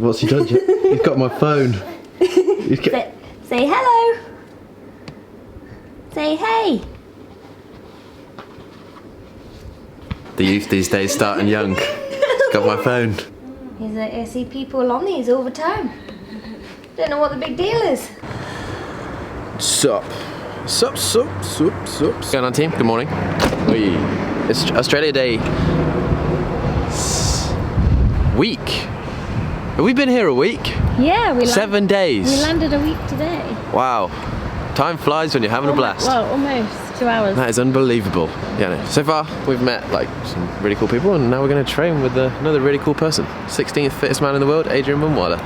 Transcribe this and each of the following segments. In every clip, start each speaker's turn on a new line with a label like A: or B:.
A: What's he done? He's got my phone.
B: Say hello. Say hey.
A: The youth these days starting young. He's got my phone.
B: He's like, I see people on these all the time. Don't know what the big deal is.
A: Sup. What's going on, team? Good morning. It's Australia Day week. Have we been here a week?
B: Yeah,
A: 7 days.
B: We landed a week today.
A: Wow. Time flies when you're having a blast.
B: Well, almost 2 hours.
A: That is unbelievable. Yeah, no. So far we've met like some really cool people, and now we're going to train with another really cool person. 16th fittest man in the world, Adrian Mumwala.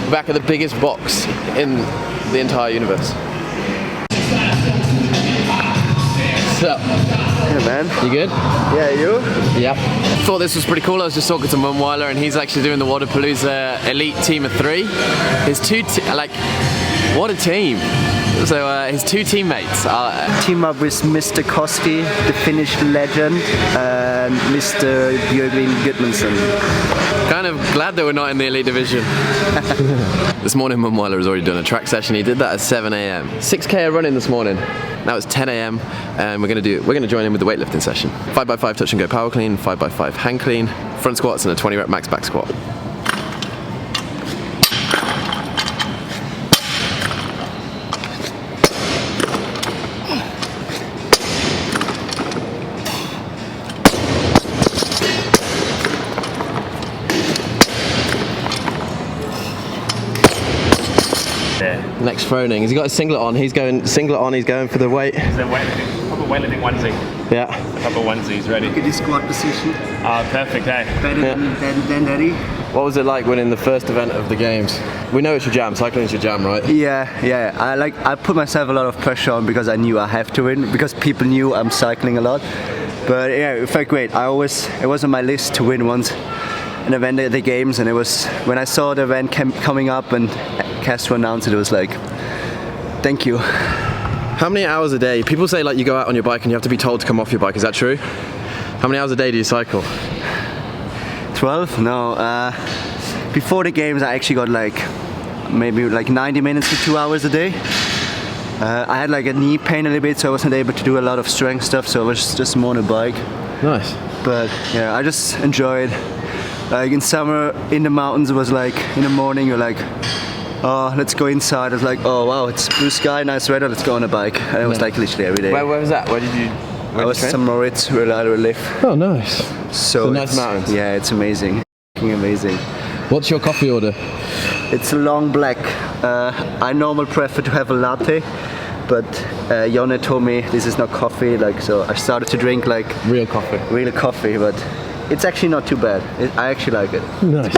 A: We're back at the biggest box in the entire universe. What's up?
C: Hey man.
A: You good?
C: Yeah, you?
A: Yep. Thought this was pretty cool. I was just talking to Mumwala, and he's actually doing the Wodapalooza elite team of 3. His what a team. So his 2 teammates are...
C: Team up with Mr. Koski, the Finnish legend, and Mr. Björgvin Gudmundsson.
A: Kind of glad that we're not in the elite division. This morning Mumwala has already done a track session. He did that at 7 a.m. 6k of running this morning. Now it's 10 a.m. and we're gonna join in with the weightlifting session. 5x5 touch and go power clean, 5x5 hand clean, front squats, and a 20 rep max back squat. Next phoning. Has he got a singlet on? He's going singlet on. He's going for the weight.
D: It's a proper weightlifting onesie.
A: Yeah.
D: Proper onesie's ready.
C: Look at this squat position.
D: Perfect, eh?
C: Better than Daddy.
A: What was it like winning the first event of the games? We know it's your jam. Cycling is your jam, right?
C: Yeah. I put myself a lot of pressure on because I knew I have to win, because people knew I'm cycling a lot. But yeah, it felt great. It was on my list to win once an event at the games, and it was when I saw the event coming up and Castro announced it, it was like, thank you.
A: How many hours a day? People say like you go out on your bike and you have to be told to come off your bike. Is that true? How many hours a day do you cycle?
C: 12? No. Before the games, I actually got maybe 90 minutes to 2 hours a day. I had like a knee pain a little bit, so I wasn't able to do a lot of strength stuff. So I was just more on a bike.
A: Nice.
C: But yeah, I just enjoyed. Like in summer, in the mountains, it was like in the morning you're like, oh, let's go inside. I was like, oh wow, it's blue sky, nice weather, let's go on a bike. And it was like literally every day.
A: Where was that? Where
C: I was in St. Moritz, where I live.
A: Oh, nice.
C: So
A: it's a nice mountains.
C: Yeah, it's amazing. Amazing.
A: What's your coffee order?
C: It's a long black. I normally prefer to have a latte, but Jonne told me this is not coffee, so I started to drink
A: real coffee,
C: but it's actually not too bad. I actually like it.
A: Nice.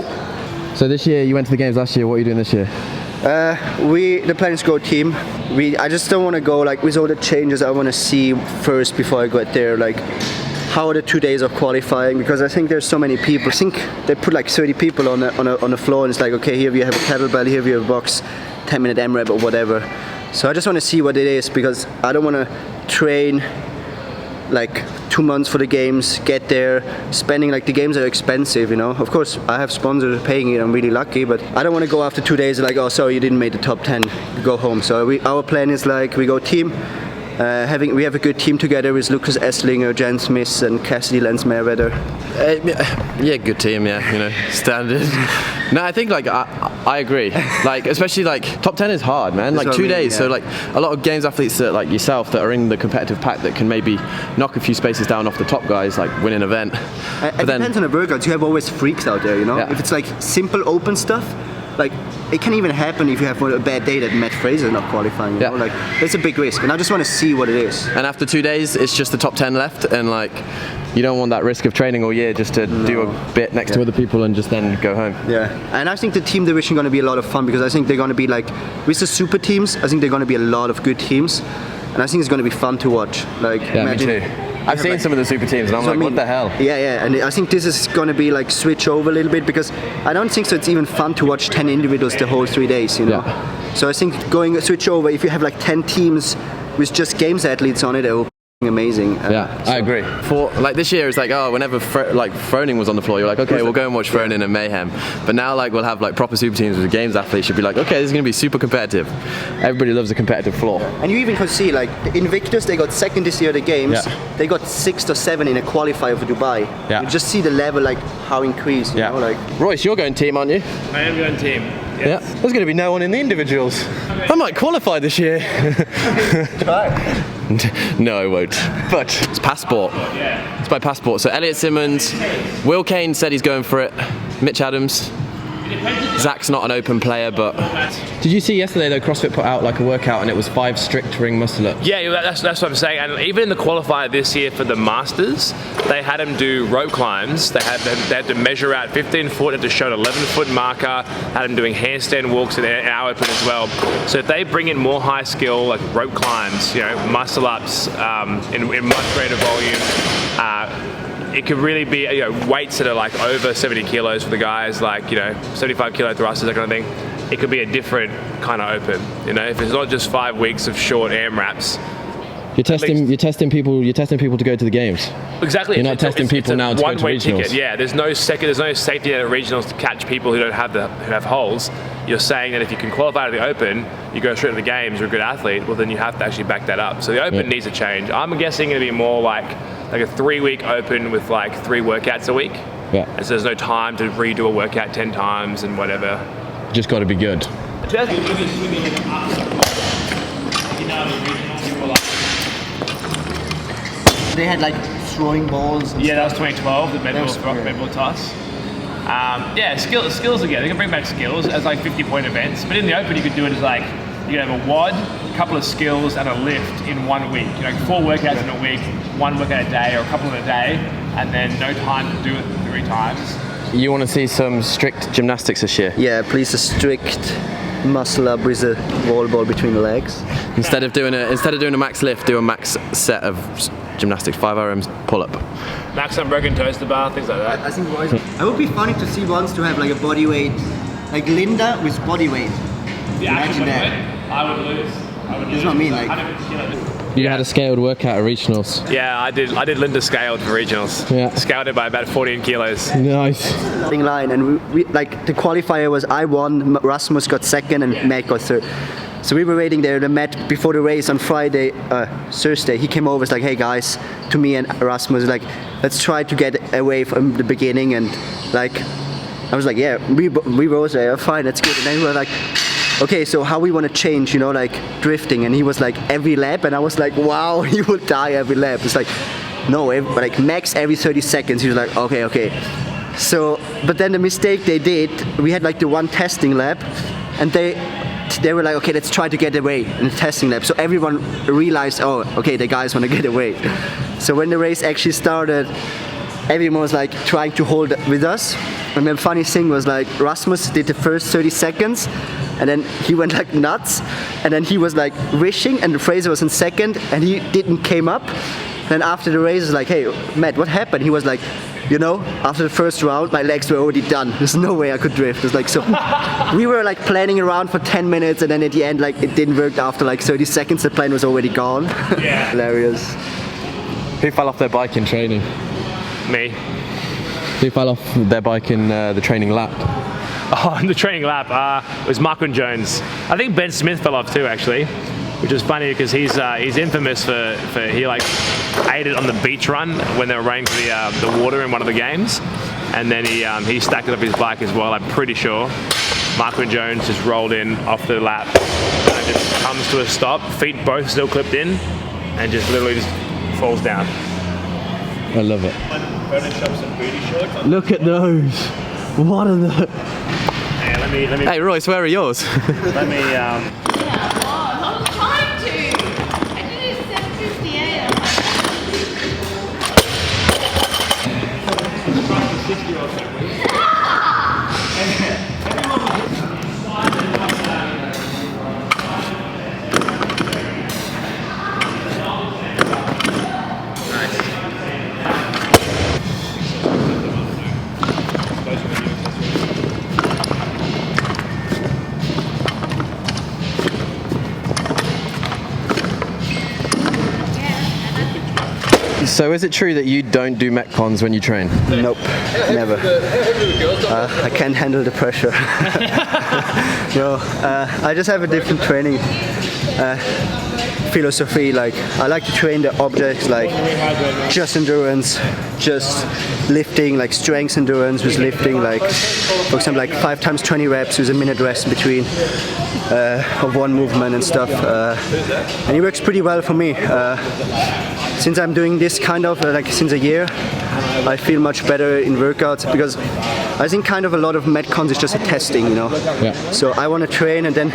A: So this year, you went to the games last year. What are you doing this year?
C: The plan is go team. I just don't want to go with all the changes. I want to see first before I get there, how are the 2 days of qualifying, because I think there's so many people. I think they put 30 people on the floor, and it's like, okay, here you have a kettlebell, here you have a box, 10-minute M-rep or whatever. So I just want to see what it is, because I don't want to train 2 months for the games, get there, spending the games are expensive, Of course, I have sponsors paying it, I'm really lucky, but I don't want to go after 2 days oh, sorry, you didn't make the top 10, go home. So our plan is we go team. We have a good team together with Lucas Esslinger, Jan Smith, and Cassidy Lenz-Merweather.
A: Yeah, good team. Yeah, standard. No, I think I agree. Especially top 10 is hard, man. 2 days. Yeah. So a lot of games athletes that yourself that are in the competitive pack that can maybe knock a few spaces down off the top guys, win an event.
C: It depends on the workouts. You have always freaks out there,
A: Yeah.
C: If it's simple open stuff. It can even happen if you have a bad day that Matt Fraser not qualifying. It's a big risk, and I just want to see what it is.
A: And after 2 days, it's just the top 10 left, and you don't want that risk of training all year just to do a bit next to other people and just then go home.
C: Yeah, and I think the team division is going to be a lot of fun, because I think they're going to be with the super teams. I think they're going to be a lot of good teams, and I think it's going to be fun to watch.
A: Me too. I've seen some of the super teams, and I'm what the hell?
C: Yeah, and I think this is going to be switch over a little bit, because I don't think so it's even fun to watch 10 individuals the whole 3 days, Yeah. So I think switch over, if you have 10 teams with just games athletes on it, amazing.
A: Yeah, I agree. For like this year, it's like, oh, whenever Froning was on the floor, you're like, okay, we'll go and watch Froning and Mayhem. But now, like, we'll have like proper super teams with games athletes. Should be like, okay, this is gonna be super competitive. Everybody loves a competitive floor.
C: And you even could see, like, Invictus, they got second this year at the games.
A: Yeah.
C: They got 6th or 7th in a qualifier for Dubai.
A: Yeah.
C: You just see the level, like, how increased. You know, like.
A: Royce, you're going team, aren't you?
D: I am going team.
A: Yeah. There's going to be no one in the individuals. I might qualify this year.
C: Try.
A: No, I won't. But it's passport.
D: Yeah.
A: It's by passport. So Elliot Simmons, Will Kane said he's going for it. Mitch Adams. Zach's not an open player, but... Did you see yesterday though, CrossFit put out like a workout and it was 5 strict ring muscle ups?
D: Yeah, that's what I'm saying. And even in the qualifier this year for the Masters, they had him do rope climbs. They had to measure out 15 foot, had to show an 11-foot marker, had him doing handstand walks in our open as well. So if they bring in more high skill, like rope climbs, you know, muscle ups in much greater volume, it could really be, you know, weights that are like over 70 kilos for the guys, like, you know, 75 kilo thrusters, that kind of thing. It could be a different kind of open, you know, if it's not just 5 weeks of short AMRAPs.
A: You're testing people to go to the games.
D: Exactly.
A: You're not testing people now to go to regionals.
D: Ticket. Yeah, there's no safety net at regionals to catch people who don't have holes. You're saying that if you can qualify to the Open, you go straight to the games, you're a good athlete, well then you have to actually back that up. So the Open needs a change. I'm guessing it'll be more like a 3-week Open with like 3 workouts a week.
A: Yeah.
D: And so there's no time to redo a workout 10 times and whatever.
A: Just got to be good.
C: They had like throwing balls. And
D: Yeah, that was 2012, the med ball toss. Yeah, skills again. They can bring back skills as like 50-point events. But in the Open, you could do it as like, you could have a WOD, a couple of skills, and a lift in 1 week. You know, 4 workouts in a week, 1 workout a day, or a couple in a day, and then no time to do it 3 times.
A: You want to see some strict gymnastics this year?
C: Yeah, please a strict muscle up with a wall ball between the legs.
A: Instead of doing a max lift, do a max set of gymnastics, 5 RMs pull up.
D: Max unbroken toaster bar, things like that.
C: I think it would be funny to see once to have like a body weight, like Linda with body weight. Imagine that.
D: I would lose.
C: That's what I mean, like.
D: 100 kilos.
A: You had a scaled workout at regionals.
D: Yeah, I did Linda scaled for regionals.
A: Yeah.
D: Scaled it by about 14 kilos.
A: Nice.
C: Starting line, and we like the qualifier was I won, Rasmus got second, and Matt got third. So we were waiting there. The Matt before the race on Thursday, he came over. Was like, hey guys, to me and Rasmus, like, let's try to get away from the beginning. And like, I was like, yeah, we both say, fine, that's good. And then we were like, okay, so how we want to change, you know, like drifting. And he was like, every lap, and I was like, wow, he will die every lap. It's like, no, like max every 30 seconds. He was like, okay. So, but then the mistake they did, we had like the one testing lap, and they were like, okay, let's try to get away in the testing lap. So everyone realized, oh, okay, the guys want to get away. So when the race actually started, everyone was like trying to hold with us. And the funny thing was like Rasmus did the first 30 seconds, and then he went like nuts, and then he was like wishing, and Fraser was in second, and he didn't came up. Then after the race, was like, hey, Matt, what happened? He was like, you know, after the first round, my legs were already done. There's no way I could drift. It's like, so we were like planning around for 10 minutes, and then at the end, like it didn't work. After like 30 seconds, the plane was already gone.
D: Yeah.
C: Hilarious.
A: Who fell off their bike in training?
D: Me.
A: Who fell off their bike in the training lap?
D: Oh, in the training lap, it was Marquin Jones. I think Ben Smith fell off too, actually, which is funny because he's infamous for he like ate it on the beach run when they were running to the water in one of the games, and then he stacked it up his bike as well. I'm pretty sure. Marquin Jones just rolled in off the lap and just comes to a stop, feet both still clipped in, and just literally just falls down.
A: I love it.
D: Photoshop some booty shorts.
A: Look at those. What are the...
D: Yeah, let me.
A: Hey Royce, where are yours?
D: Let me.
B: Yeah, well, I'm trying to. I did it at 7:50 a.m.
A: So is it true that you don't do Metcons when you train?
C: Nope, never. I can't handle the pressure. No, I just have a different training philosophy. Like, I like to train the objects, like just endurance, just lifting, like strength endurance with lifting, like for example like 5 times 20 reps with a minute rest in between of one movement and stuff, and it works pretty well for me. Since I'm doing this kind of like since a year, I feel much better in workouts, because I think kind of a lot of Metcons is just a testing, you know.
E: Yeah.
C: So I want to train, and then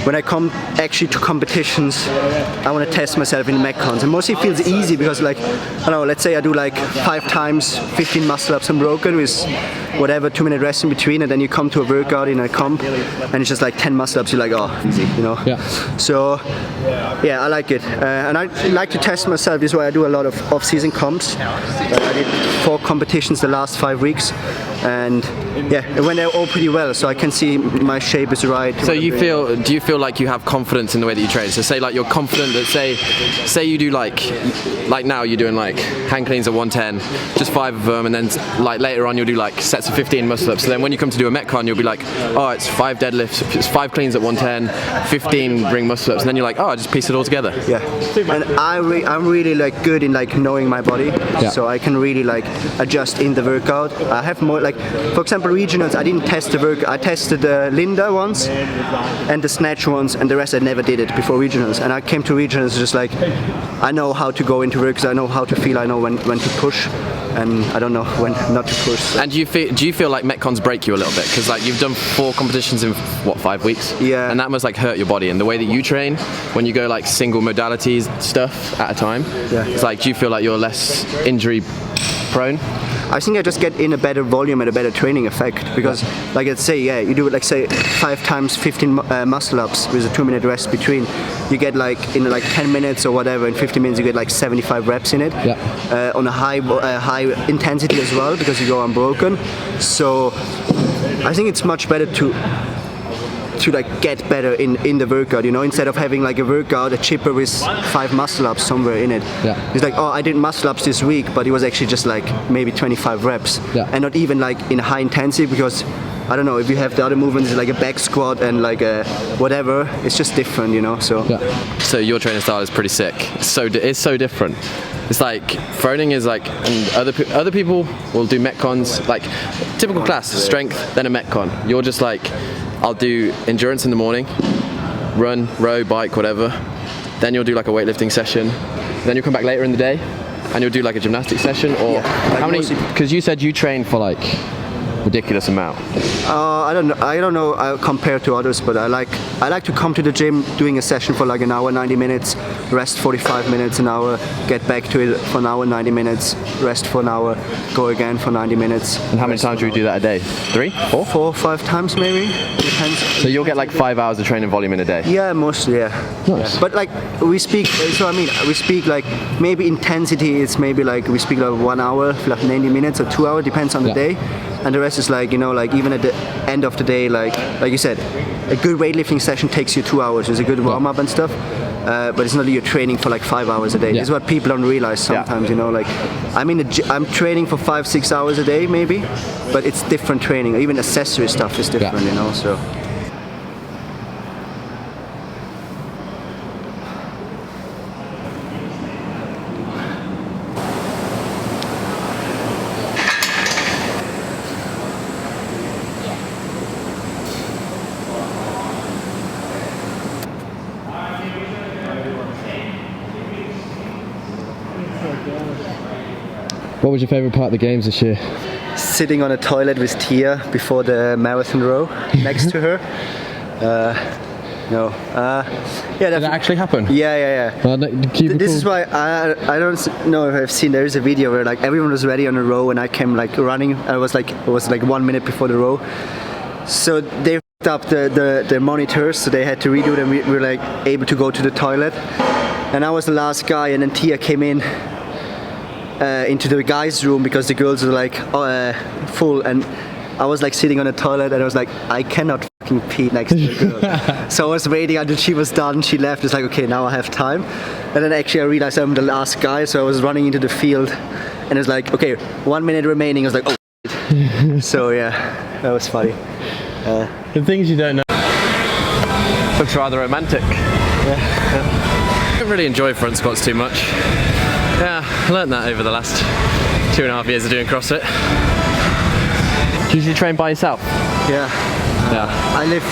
C: when I come actually to competitions, I want to test myself in Metcons. And mostly it feels easy because, like, I don't know, let's say I do like 5 times 15 muscle ups unbroken with whatever 2-minute rest in between, and then you come to a workout in a comp and it's just like 10 muscle ups, you're like, oh, easy, you know.
E: Yeah.
C: So yeah, I like it, and I like to test myself. This is why I do a lot of off-season comps. I did 4 competitions the last 5 weeks, and yeah, it went all pretty well, so I can see my shape is right.
A: So do you feel like you have confidence in the way that you train? So say like you're confident that say you do like now you're doing like hand cleans at 110, just 5 of them, and then like later on you'll do like sets of 15 muscle ups. So then when you come to do a Metcon, you'll be like, oh, it's 5 deadlifts, it's 5 cleans at 110, 15 ring muscle ups, and then you're like, oh, I just piece it all together.
C: Yeah, and I'm really like good in like knowing my body, so I can really like adjust in the workout. I have more like, for example, regionals. I didn't test the work. I tested the Linda once and the snatch once, and the rest I never did it before regionals. And I came to regionals just like, I know how to go into work, because I know how to feel. I know when to push, and I don't know when not to push. So.
A: And do you feel like Metcons break you a little bit? Because like you've done 4 competitions in what, 5 weeks?
C: Yeah.
A: And that must like hurt your body. And the way that you train, when you go like single modalities stuff at a time, it's like, do you feel like you're less injury prone?
C: I think I just get in a better volume and a better training effect, because like let's say, yeah, you do it like say 5 times 15 muscle ups with a 2-minute rest between, you get like in like 10 minutes or whatever, in 50 minutes you get like 75 reps in it, on a high intensity as well, because you go unbroken. So I think it's much better to like get better in the workout, you know, instead of having like a workout, a chipper with 5 muscle ups somewhere in it. It's like, oh, I did muscle ups this week, but it was actually just like maybe 25 reps, and not even like in high intensity, because I don't know, if you have the other movements like a back squat and like a whatever, it's just different, you know. So
A: So your training style is pretty sick. It's so different. It's like Froning is like, and other people will do Metcons, like typical class, strength, then a Metcon. You're just like, I'll do endurance in the morning, run, row, bike, whatever. Then you'll do like a weightlifting session. Then you'll come back later in the day and you'll do like a gymnastics session, or how many? Because you said you train for like ridiculous amount.
C: I don't know compared to others, but I like to come to the gym doing a session for like an hour, 90 minutes, rest 45 minutes, an hour, get back to it for an hour, 90 minutes, rest for an hour, go again for 90 minutes.
A: And how many times do you do that a day? 3? 4?
C: 4 or 5 times maybe, depends.
A: So you'll get like 5 hours of training volume in a day?
C: Yeah, mostly, yeah.
E: Nice.
C: But like we speak, so I mean, we speak like maybe intensity, it's maybe like we speak like 1 hour, like 90 minutes or 2 hours, depends on the day. And the rest is like, you know, like even at the end of the day, like you said, a good weightlifting session takes you 2 hours. It's a good warm up and stuff, but it's not that you're training for like 5 hours a day. This is what people don't realize sometimes, you know. Like I'm training for 5-6 hours a day maybe, but it's different training. Even accessory stuff is different, you know. So.
E: What was your favourite part of the games this year?
C: Sitting on a toilet with Tia before the marathon row next to her.
E: Did that actually happen?
C: Yeah. This is why I don't know if I've seen. There is a video where like everyone was ready on a row and I came like running. It was like 1 minute before the row. So they f***ed up the monitors, so they had to redo them. We were like able to go to the toilet, and I was the last guy, and then Tia came in. Into the guys' room because the girls were like full, and I was like sitting on the toilet and I was like, I cannot fucking peed next to the girl. So I was waiting until she was done. She left. It's like, okay, now I have time. And then actually I realized I'm the last guy, so I was running into the field, and it's like, okay, 1 minute remaining. I was like, oh. So yeah, that was funny.
E: The things you don't know.
A: Looks rather romantic. I don't really enjoy front squats too much. Yeah, I learned that over the last 2.5 years of doing CrossFit. Do you usually train by yourself?
C: Yeah. I live,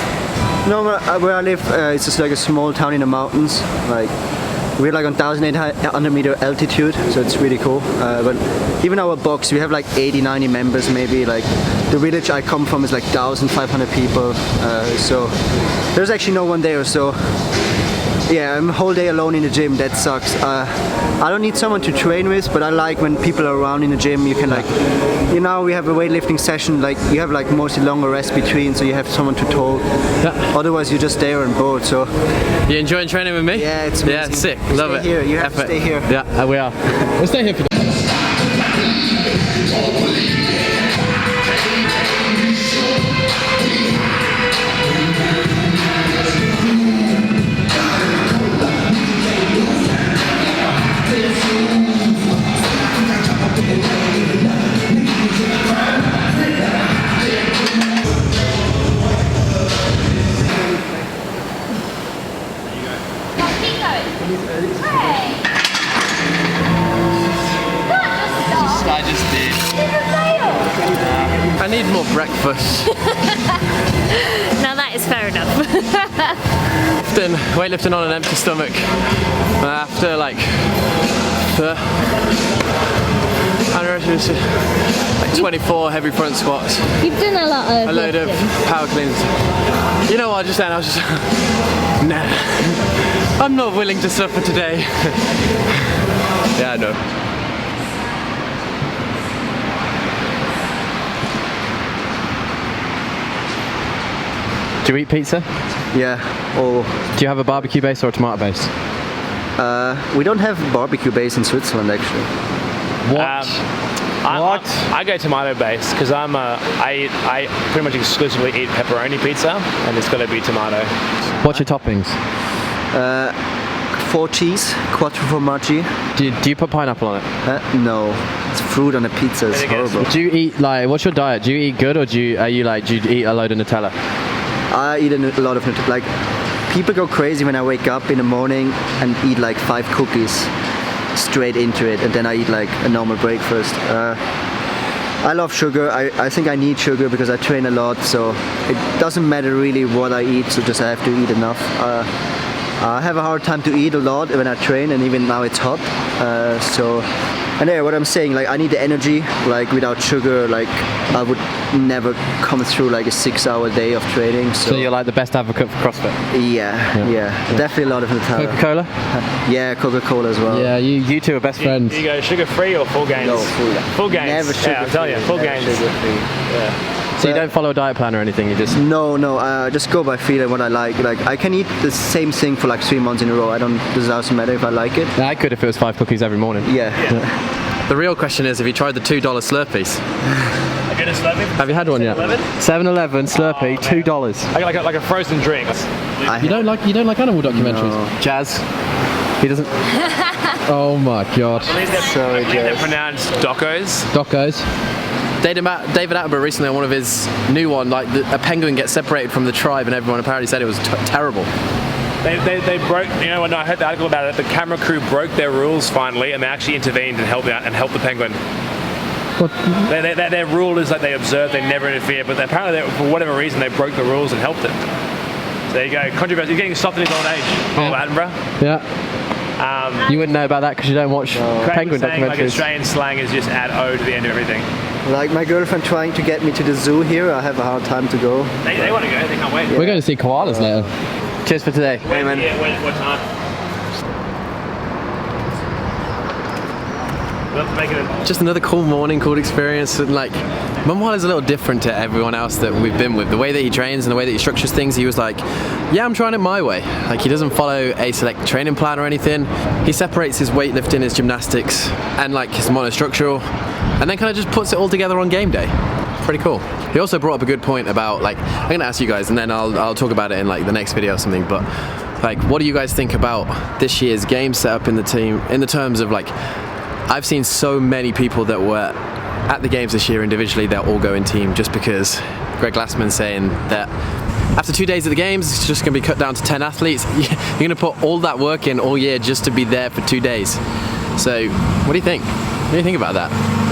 C: where I live, it's just like a small town in the mountains. Like, we're like on 1,800 meter altitude, so it's really cool. But even our box, we have like 80, 90 members maybe. Like, the village I come from is like 1,500 people. So there's actually no one there. So yeah, I'm a whole day alone in the gym. That sucks. I don't need someone to train with, but I like when people are around in the gym. You can like, we have a weightlifting session. Like, you have like mostly longer rest between, so you have someone to talk. Otherwise, you're just there and bored. So
A: you enjoying training with me?
C: yeah, it's amazing.
A: Yeah, sick. Love it.
C: Here. You have to stay here.
A: Yeah, we are.
E: We'll stay here for
A: I just did. I need more breakfast.
B: Now that is fair enough.
A: Weightlifting on an empty stomach after like 24 heavy front squats,
B: You've done a lot of
A: a load of power cleans. You know what? Just then I was just nah. I'm not willing to suffer today. Yeah, I know.
E: Do you eat pizza?
C: Yeah. Or
E: Do you have a barbecue base or a tomato base?
C: we don't have barbecue base in Switzerland actually.
E: What?
D: I go tomato based because I pretty much exclusively eat pepperoni pizza, and it's got to be tomato.
E: What's your toppings?
C: 4 cheese, 4 formaggi.
E: Do you put pineapple on it?
C: No, it's fruit on a pizza. It's
D: There you go.
C: horrible.
E: Do you eat like? What's your diet? Do you eat good or do you eat a load of Nutella?
C: I eat a lot of Nutella. Like, people go crazy when I wake up in the morning and eat like 5 cookies straight into it, and then I eat like a normal breakfast. I love sugar. I think I need sugar because I train a lot, so it doesn't matter really what I eat, so just I have to eat enough. I have a hard time to eat a lot when I train, and even now it's hot. And yeah, what I'm saying, like, I need the energy. Like, without sugar, like, I would never come through like a 6-hour day of training.
E: So you're like the best advocate for CrossFit?
C: Yeah, definitely a lot of Nutella.
E: Coca-Cola?
C: Yeah, Coca-Cola as well.
E: Yeah, you two are best friends.
D: Do you go sugar free or full gains?
C: No, full.
D: Full gains.
C: Never sugar
D: Yeah, I'm telling you, full gains.
E: So you don't follow a diet plan or anything, you just...
C: No, I just go by feeling what I like. Like, I can eat the same thing for like 3 months in a row. It doesn't matter if I like it.
E: Yeah, I could if it was 5 cookies every morning.
C: Yeah.
A: The real question is, have you tried the $2 Slurpees?
D: I get a Slurpee.
E: Have you had one yet? 7-Eleven Slurpee, $2.
D: I got like a frozen drink.
E: You don't like animal documentaries?
C: No.
E: Jazz. He doesn't. Oh my god.
C: Sorry,
D: They're
C: Jess.
D: pronounced docos.
E: Docos.
A: David Attenborough recently on one of his new one, like a penguin gets separated from the tribe, and everyone apparently said it was terrible.
D: They broke. You know, when I heard the article about it, the camera crew broke their rules finally, and they actually intervened and helped out and helped the penguin.
E: What?
D: Their rule is that they observe, they never interfere, but apparently for whatever reason they broke the rules and helped it. So there you go. Controversy. He's getting stopped in his old age. Paul Attenborough.
E: Yeah. You wouldn't know about that because you don't watch penguin
D: saying, like,
E: documentaries.
D: Australian slang is just add O to the end of everything.
C: Like, my girlfriend trying to get me to the zoo here. I have a hard time to go.
D: They want to go. They can't wait.
E: We're going to see koalas later. Cheers for today.
C: Hey, man.
D: Yeah, what time? We'll have to make it a...
A: Just another cool morning, cool experience. And like, Mamwal is a little different to everyone else that we've been with. The way that he trains and the way that he structures things, he was like, yeah, I'm trying it my way. Like, he doesn't follow a select training plan or anything. He separates his weightlifting, his gymnastics, and like his monostructural, and then kind of just puts it all together on game day. Pretty cool. He also brought up a good point about, like, I'm gonna ask you guys, and then I'll talk about it in like the next video or something. But like, what do you guys think about this year's game setup in the team? In the terms of like, I've seen so many people that were at the games this year individually, they'll all go in team just because Greg Glassman saying that after 2 days of the games, it's just going to be cut down to 10 athletes. You're going to put all that work in all year just to be there for 2 days. So, what do you think? What do you think about that?